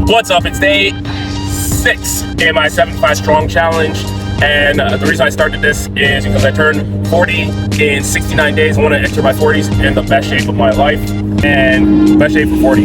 What's up? It's day 6 in my 7 class strong challenge, and the reason I started this is because I turned 40 in 69 days. I want to enter my 40s in the best shape of my life and best shape for 40.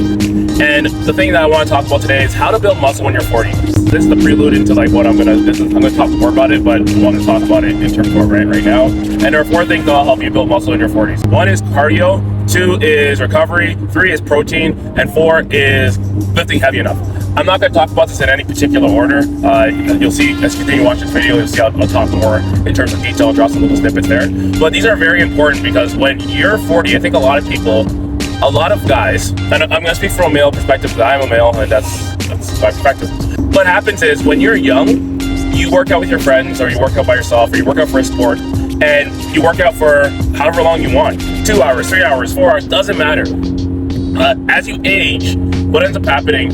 And the thing that I want to talk about today is how to build muscle when you're 40. This is the prelude into like what I'm gonna talk more about it, but I want to talk about it in terms of what we're at right now. And there are 4 things that'll help you build muscle in your 40s. 1 is cardio, 2 is recovery, 3 is protein, and 4 is lifting heavy enough. I'm not going to talk about this in any particular order. You'll see as you continue to watch this video, you'll see I'll talk more in terms of detail, draw some little snippets there. But these are very important because when you're 40, I think a lot of guys, and I'm going to speak from a male perspective because I'm a male and that's my perspective. What happens is when you're young, you work out with your friends or you work out by yourself or you work out for a sport and you work out for however long you want, 2 hours, 3 hours, 4 hours, doesn't matter. As you age, what ends up happening,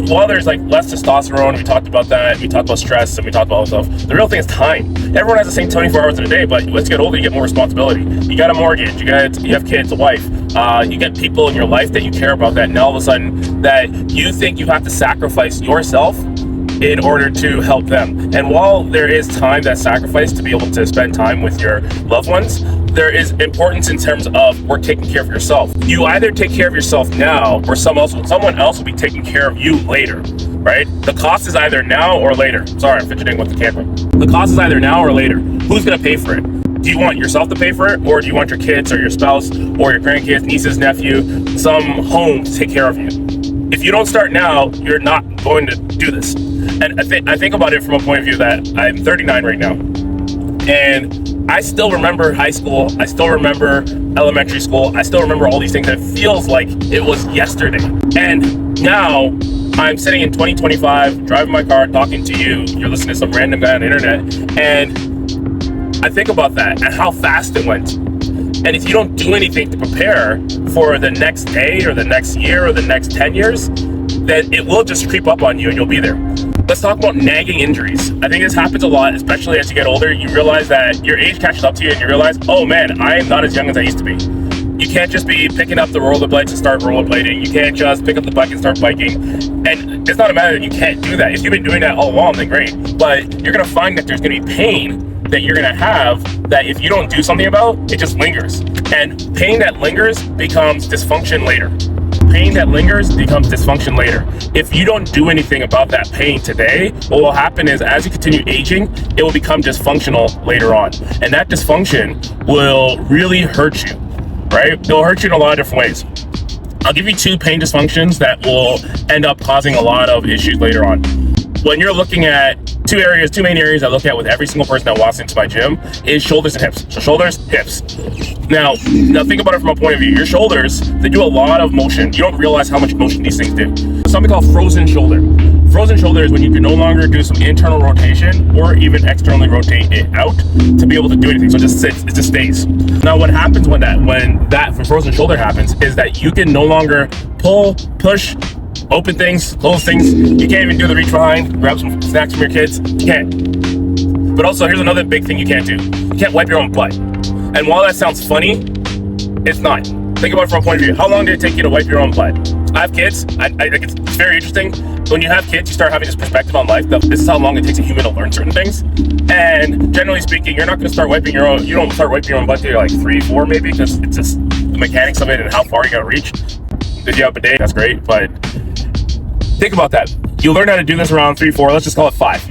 while there's like less testosterone, we talked about that, we talked about stress, and we talked about all this stuff, the real thing is time. Everyone has the same 24 hours in a day, but once you get older, you get more responsibility. You got a mortgage, you have kids, a wife, you get people in your life that you care about that now all of a sudden that you think you have to sacrifice yourself in order to help them. And while there is time that's sacrificed to be able to spend time with your loved ones, there is importance in terms of work taking care of yourself. You either take care of yourself now or someone else will be taking care of you later, right? The cost is either now or later. Sorry, I'm fidgeting with the camera. The cost is either now or later. Who's gonna pay for it? Do you want yourself to pay for it, or do you want your kids or your spouse or your grandkids, nieces, nephew, some home to take care of you? If you don't start now, you're not going to do this. And I think about it from a point of view that I'm 39 right now. And I still remember high school. I still remember elementary school. I still remember all these things. It feels like it was yesterday. And now I'm sitting in 2025, driving my car, talking to you. You're listening to some random guy on the internet. And I think about that and how fast it went. And if you don't do anything to prepare for the next day or the next year or the next 10 years, then it will just creep up on you and you'll be there. Let's talk about nagging injuries. I think this happens a lot, especially as you get older. You realize that your age catches up to you and you realize, oh man, I am not as young as I used to be. You can't just be picking up the rollerblades and start rollerblading. You can't just pick up the bike and start biking. And it's not a matter that you can't do that. If you've been doing that all along, then great. But you're gonna find that there's gonna be pain that you're gonna have that if you don't do something about, it just lingers. And pain that lingers becomes dysfunction later. Pain that lingers becomes dysfunction later. If you don't do anything about that pain today, what will happen is as you continue aging, it will become dysfunctional later on. And that dysfunction will really hurt you, right? It'll hurt you in a lot of different ways. I'll give you 2 pain dysfunctions that will end up causing a lot of issues later on. When you're looking at 2 main areas I look at with every single person that walks into my gym is shoulders and hips. So shoulders, hips. Now think about it from a point of view. Your shoulders, they do a lot of motion. You don't realize how much motion these things do. Something called frozen shoulder. Frozen shoulder is when you can no longer do some internal rotation or even externally rotate it out to be able to do anything. So it just sits, it just stays. Now what happens when that frozen shoulder happens is that you can no longer pull, push, open things, close things. You can't even do the reach behind, grab some snacks from your kids. You can't. But also, here's another big thing you can't do. You can't wipe your own butt. And while that sounds funny, it's not. Think about it from a point of view. How long did it take you to wipe your own butt? I have kids. I think it's very interesting. When you have kids, you start having this perspective on life that this is how long it takes a human to learn certain things. And generally speaking, you're not going to start wiping your own. You don't start wiping your own butt till you're like 3, 4 maybe, because it's just the mechanics of it and how far you got to reach. If you have a day, that's great, but think about that. You learn how to do this around 3, 4, let's just call it 5.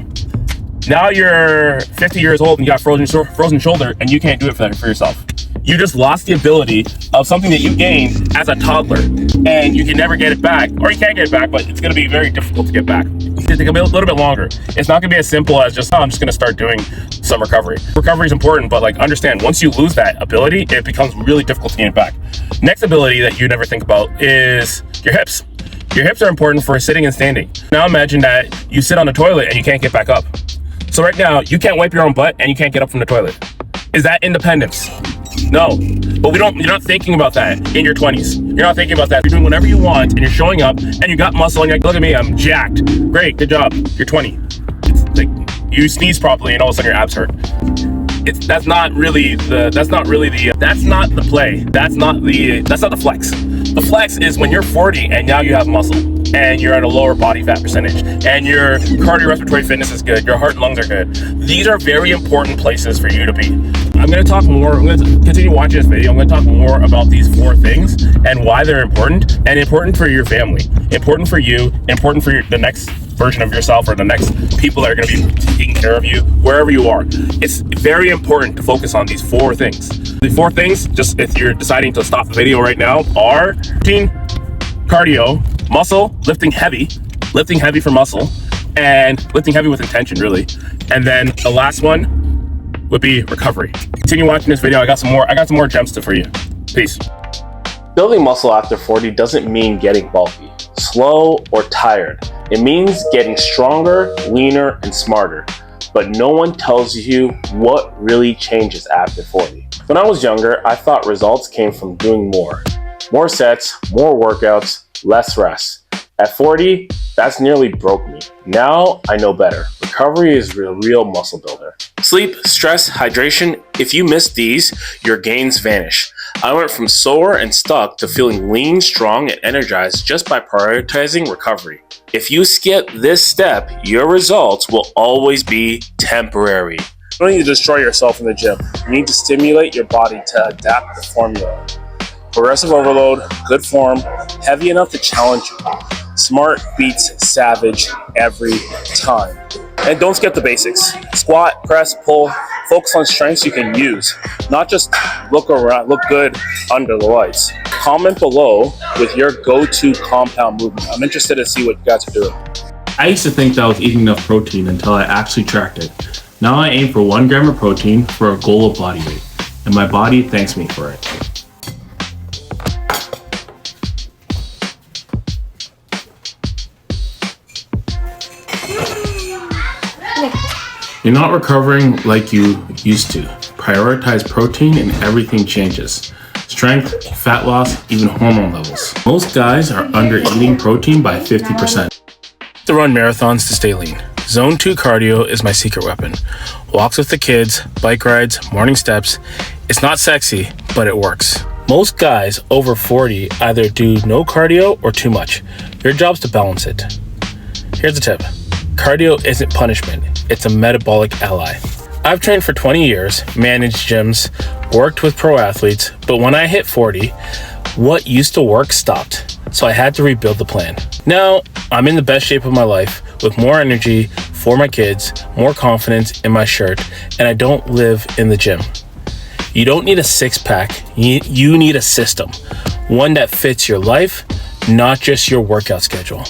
Now you're 50 years old and you got frozen shoulder and you can't do it for yourself. You just lost the ability of something that you gained as a toddler and you can never get it back, or you can get it back, but it's going to be very difficult to get back. It's going to take a little bit longer. It's not going to be as simple as just, I'm just going to start doing some recovery. Recovery is important, but like understand, once you lose that ability, it becomes really difficult to gain it back. Next ability that you never think about is your hips. Your hips are important for sitting and standing. Now imagine that you sit on the toilet and you can't get back up. So right now, you can't wipe your own butt and you can't get up from the toilet. Is that independence? No. But you're not thinking about that in your 20s. You're not thinking about that. You're doing whatever you want and you're showing up and you got muscle and you're like, look at me, I'm jacked. Great, good job. You're 20. It's like you sneeze properly and all of a sudden your abs hurt. That's not the play. That's not the flex. The flex is when you're 40 and now you have muscle and you're at a lower body fat percentage and your cardiorespiratory fitness is good, your heart and lungs are good. These are very important places for you to be. I'm going to talk more, I'm going to continue watching this video. I'm going to talk more about these 4 things and why they're important, and important for your family, important for you, important for the next version of yourself or the next people that are going to be taking care of you wherever you are. It's very important to focus on these 4 things. The 4 things, just if you're deciding to stop the video right now, are routine, cardio, muscle, lifting heavy for muscle, and lifting heavy with intention, really. And then the last one would be recovery. Continue watching this video. I got some more gems for you. Peace. Building muscle after 40 doesn't mean getting bulky, slow, or tired. It means getting stronger, leaner, and smarter. But no one tells you what really changes after 40. When I was younger, I thought results came from doing more. More sets, more workouts, less rest. At 40, that's nearly broke me. Now I know better. Recovery is the real muscle builder. Sleep, stress, hydration. If you miss these, your gains vanish. I went from sore and stuck to feeling lean, strong, and energized just by prioritizing recovery. If you skip this step, your results will always be temporary. You don't need to destroy yourself in the gym. You need to stimulate your body to adapt the formula. Progressive overload, good form, heavy enough to challenge you. Smart beats savage every time. And don't skip the basics. Squat, press, pull. Focus on strengths you can use, not just look good under the lights. Comment below with your go-to compound movement. I'm interested to see what you guys are doing. I used to think that I was eating enough protein until I actually tracked it. Now I aim for 1 gram of protein for a goal of body weight, and my body thanks me for it. You're not recovering like you used to. Prioritize protein and everything changes. Strength, fat loss, even hormone levels. Most guys are under eating protein by 50%. To run marathons to stay lean. Zone 2 cardio is my secret weapon. Walks with the kids, bike rides, morning steps. It's not sexy, but it works. Most guys over 40 either do no cardio or too much. Your job's to balance it. Here's a tip. Cardio isn't punishment, it's a metabolic ally. I've trained for 20 years, managed gyms, worked with pro athletes, but when I hit 40, what used to work stopped. So I had to rebuild the plan. Now, I'm in the best shape of my life, with more energy for my kids, more confidence in my shirt, and I don't live in the gym. You don't need a 6-pack, you need a system. One that fits your life, not just your workout schedule.